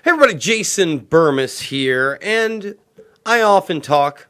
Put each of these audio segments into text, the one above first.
Hey everybody, Jason Burmis here, and I often talk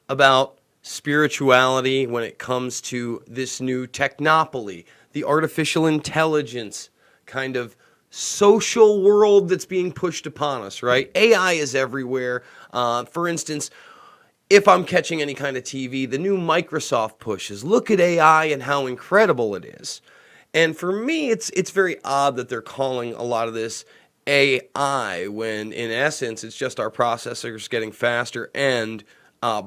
about spirituality when it comes to this new technopoly, the artificial intelligence kind of social world that's being pushed upon us, right? AI is everywhere. For instance, if I'm catching any kind of TV, the new Microsoft push is look at AI and how incredible it is. And for me, it's very odd that they're calling a lot of this AI when in essence it's just our processors getting faster and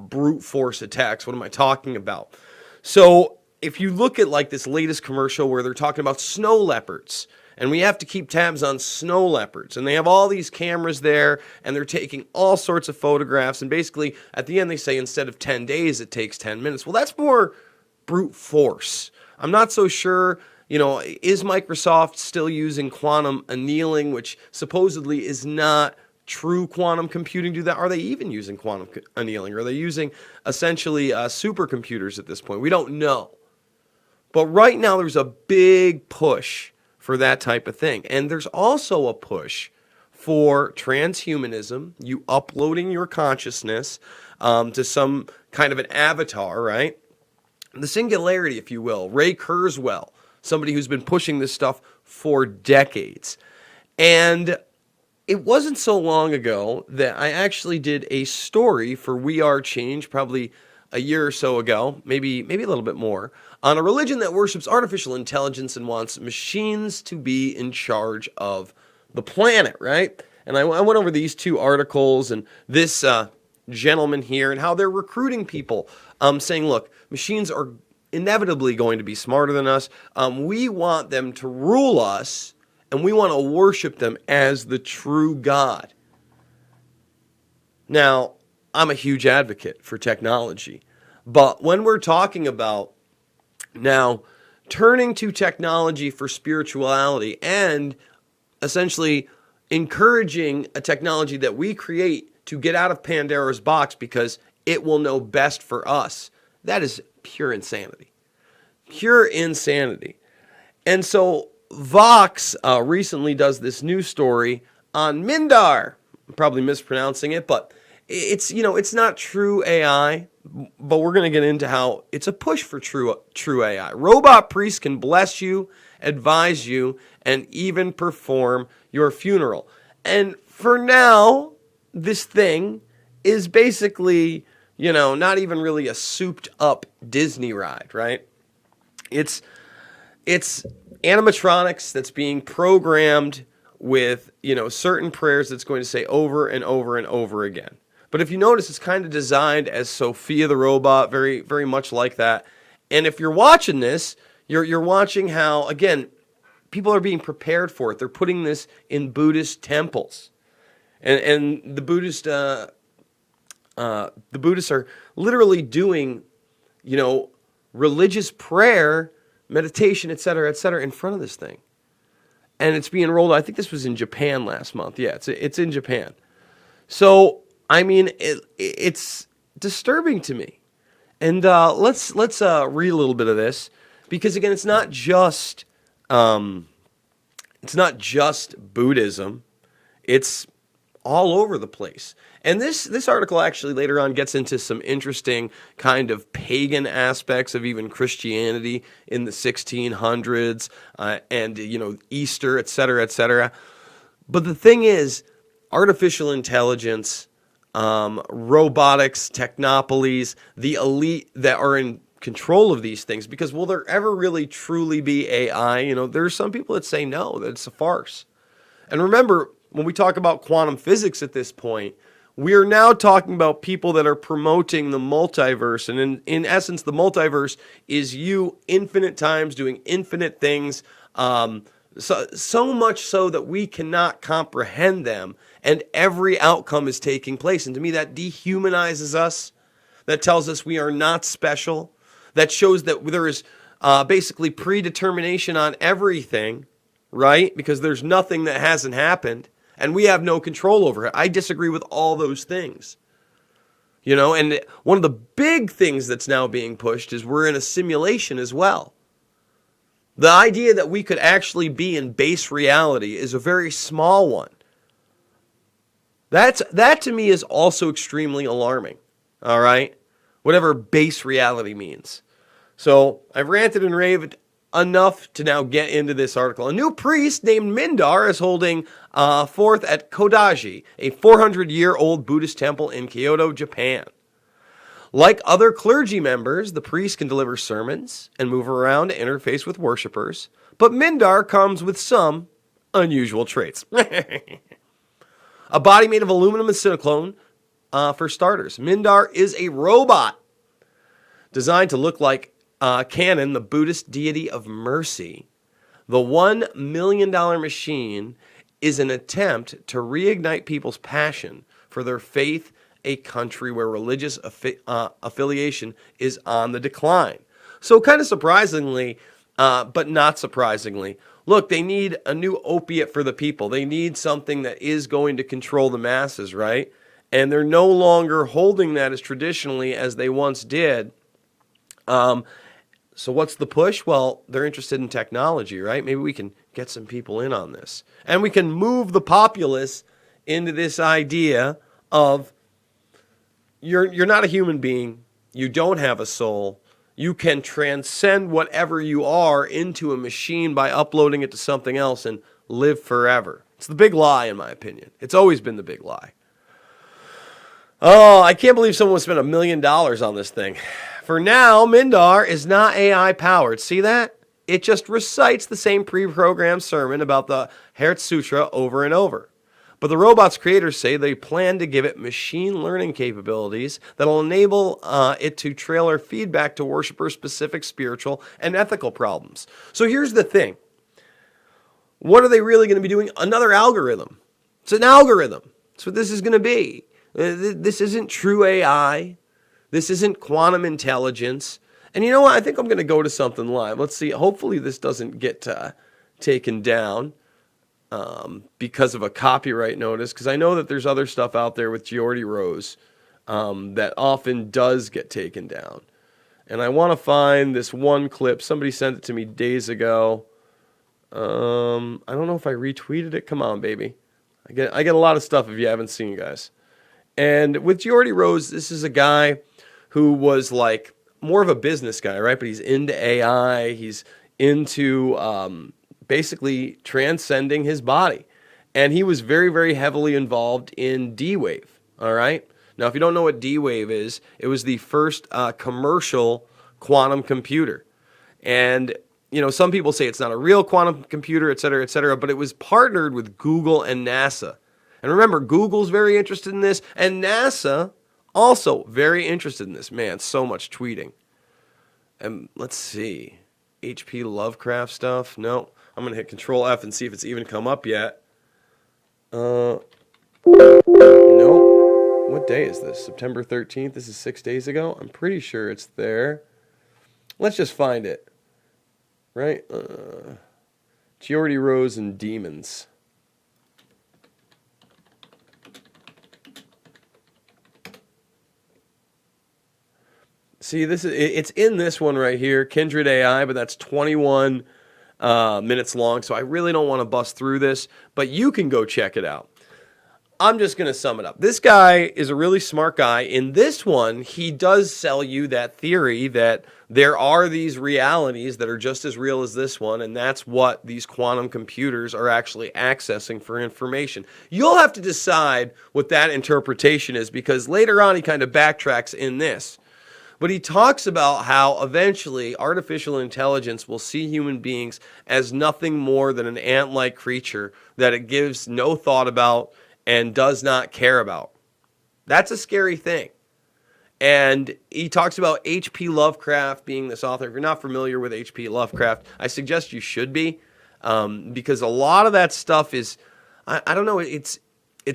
brute force attacks. What am I talking about? So if you look at like this latest commercial where they're talking about snow leopards, and we have to keep tabs on snow leopards, and they have all these cameras there, and they're taking all sorts of photographs, and basically at the end they say instead of 10 days it takes 10 minutes. Well, that's more brute force. I'm not so sure. Is Microsoft still using quantum annealing, which supposedly is not true quantum computing? Are they even using quantum annealing? Are they using essentially supercomputers at this point? We don't know. But right now there's a big push for that type of thing. And there's also a push for transhumanism, you uploading your consciousness to some kind of an avatar, right? The singularity, if you will. Ray Kurzweil, somebody who's been pushing this stuff for decades. And it wasn't so long ago that I actually did a story for We Are Change, probably a year or so ago, maybe a little bit more, on a religion that worships artificial intelligence and wants machines to be in charge of the planet, right? And I went over these two articles and this gentleman here and how they're recruiting people, saying, look, machines are inevitably going to be smarter than us. We want them to rule us, and we want to worship them as the true God. Now, I'm a huge advocate for technology, but when we're talking about now turning to technology for spirituality and essentially encouraging a technology that we create to get out of Pandora's box because it will know best for us, that is pure insanity. Pure insanity. And so Vox recently does this new story on Mindar. I'm probably mispronouncing it, but it's not true AI, but we're going to get into how it's a push for true AI. Robot priests can bless you, advise you, and even perform your funeral. And for now, this thing is basically, not even really a souped up Disney ride, right? It's animatronics that's being programmed with, certain prayers that's going to say over and over and over again. But if you notice, it's kind of designed as Sophia the robot, very, very much like that. And if you're watching this, you're watching how, again, people are being prepared for it. They're putting this in Buddhist temples. And the Buddhists are literally doing, religious prayer, meditation, et cetera, in front of this thing. And it's being rolled out. I think this was in Japan last month. Yeah, it's in Japan. So, I mean, it's disturbing to me. And let's read a little bit of this, because again, it's not just Buddhism. It's all over the place. And this article actually later on gets into some interesting kind of pagan aspects of even Christianity in the 1600s and Easter, et cetera, et cetera. But the thing is, artificial intelligence, robotics, technopolies, the elite that are in control of these things, because will there ever really truly be AI? There's some people that say no, that it's a farce. And remember, when we talk about quantum physics at this point, we are now talking about people that are promoting the multiverse. And in essence, the multiverse is you infinite times doing infinite things, so much so that we cannot comprehend them. And every outcome is taking place. And to me, that dehumanizes us. That tells us we are not special. That shows that there is basically predetermination on everything, right? Because there's nothing that hasn't happened. And we have no control over it. I disagree with all those things. And one of the big things that's now being pushed is we're in a simulation as well. The idea that we could actually be in base reality is a very small one. That to me is also extremely alarming. All right? Whatever base reality means. So I've ranted and raved enough to now get into this article. A new priest named Mindar is holding forth at Kodaji, a 400-year-old Buddhist temple in Kyoto, Japan. Like other clergy members, the priest can deliver sermons and move around to interface with worshipers, but Mindar comes with some unusual traits. A body made of aluminum and silicone, for starters. Mindar is a robot designed to look like Canon, the Buddhist deity of mercy. The $1 million machine is an attempt to reignite people's passion for their faith, a country where religious affiliation is on the decline. So kind of surprisingly, but not surprisingly, look, they need a new opiate for the people. They need something that is going to control the masses, right? And they're no longer holding that as traditionally as they once did. So what's the push? Well, they're interested in technology, right? Maybe we can get some people in on this. And we can move the populace into this idea of you're not a human being. You don't have a soul. You can transcend whatever you are into a machine by uploading it to something else and live forever. It's the big lie, in my opinion. It's always been the big lie. Oh, I can't believe someone would spend $1 million on this thing. For now, Mindar is not AI powered. See that? It just recites the same pre-programmed sermon about the Hertz Sutra over and over. But the robot's creators say they plan to give it machine learning capabilities that will enable it to trailer feedback to worshippers' specific spiritual and ethical problems. So here's the thing. What are they really going to be doing? Another algorithm. It's an algorithm. That's what this is going to be. This isn't true AI. This isn't quantum intelligence. And you know what? I think I'm going to go to something live. Let's see. Hopefully this doesn't get taken down because of a copyright notice. Because I know that there's other stuff out there with Geordie Rose that often does get taken down. And I want to find this one clip. Somebody sent it to me days ago. I don't know if I retweeted it. Come on, baby. I get a lot of stuff if you haven't seen, guys. And with Geordie Rose, this is a guy who was like more of a business guy, right? But he's into AI. He's into basically transcending his body. And he was very, very heavily involved in D-Wave, all right? Now, if you don't know what D-Wave is, it was the first commercial quantum computer. And, you know, some people say it's not a real quantum computer, et cetera, but it was partnered with Google and NASA. And remember, Google's very interested in this, and NASA also very interested in this. Man, so much tweeting. And let's see. H.P. Lovecraft stuff? No. I'm going to hit Control F and see if it's even come up yet. No. What day is this? September 13th? This is 6 days ago? I'm pretty sure it's there. Let's just find it. Right? Geordie Rose and Demons. See, it's in this one right here, Kindred AI, but that's 21 minutes long, so I really don't want to bust through this, but you can go check it out. I'm just going to sum it up. This guy is a really smart guy. In this one, he does sell you that theory that there are these realities that are just as real as this one, and that's what these quantum computers are actually accessing for information. You'll have to decide what that interpretation is, because later on he kind of backtracks in this. But he talks about how eventually artificial intelligence will see human beings as nothing more than an ant-like creature that it gives no thought about and does not care about. That's a scary thing. And he talks about H.P. Lovecraft being this author. If you're not familiar with H.P. Lovecraft, I suggest you should be, because a lot of that stuff is, I don't know, it's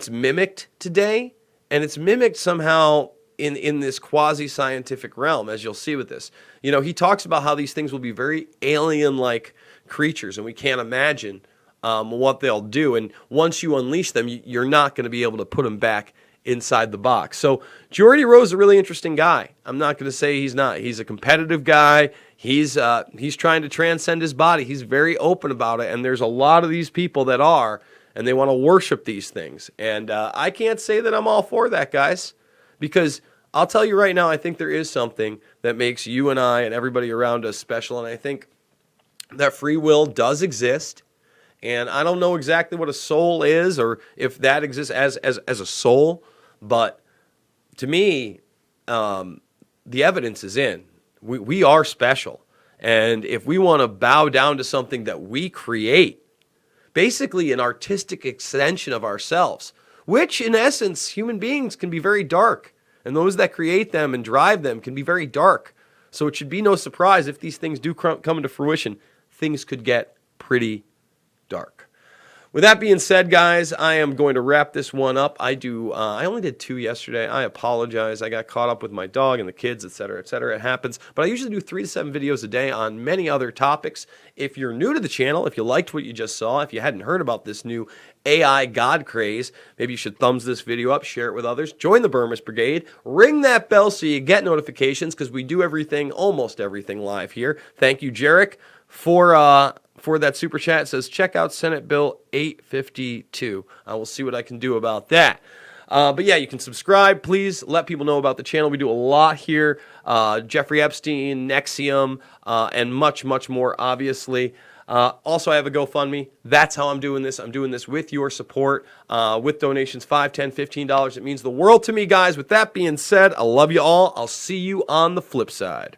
mimicked today, and it's mimicked somehow in this quasi-scientific realm, as you'll see with this. You know, he talks about how these things will be very alien-like creatures, and we can't imagine what they'll do. And once you unleash them, you're not going to be able to put them back inside the box. So Geordie Rose is a really interesting guy. I'm not going to say he's not. He's a competitive guy. He's trying to transcend his body. He's very open about it, and there's a lot of these people that are. and they want to worship these things. And I can't say that I'm all for that, guys, because I'll tell you right now, I think there is something that makes you and I and everybody around us special, and I think that free will does exist. And I don't know exactly what a soul is or if that exists as a soul, but to me, the evidence is in. We are special. And if we want to bow down to something that we create, basically an artistic extension of ourselves, which in essence, human beings can be very dark. And those that create them and drive them can be very dark. So it should be no surprise if these things do come into fruition, things could get pretty dark. With that being said, guys, I am going to wrap this one up. I only did 2 yesterday. I apologize. I got caught up with my dog and the kids, etc., etc. It happens. But I usually do 3 to 7 videos a day on many other topics. If you're new to the channel, if you liked what you just saw, if you hadn't heard about this new AI God craze, maybe you should thumbs this video up, share it with others, join the Burmist Brigade, ring that bell so you get notifications because we do everything, almost everything live here. Thank you, Jarek, for that super chat. It says, check out Senate Bill 852. I will see what I can do about that. But yeah, you can subscribe. Please let people know about the channel. We do a lot here. Jeffrey Epstein, Nexium, and much, much more, obviously. Also, I have a GoFundMe. That's how I'm doing this. I'm doing this with your support, with donations, $5, $10, $15. It means the world to me, guys. With that being said, I love you all. I'll see you on the flip side.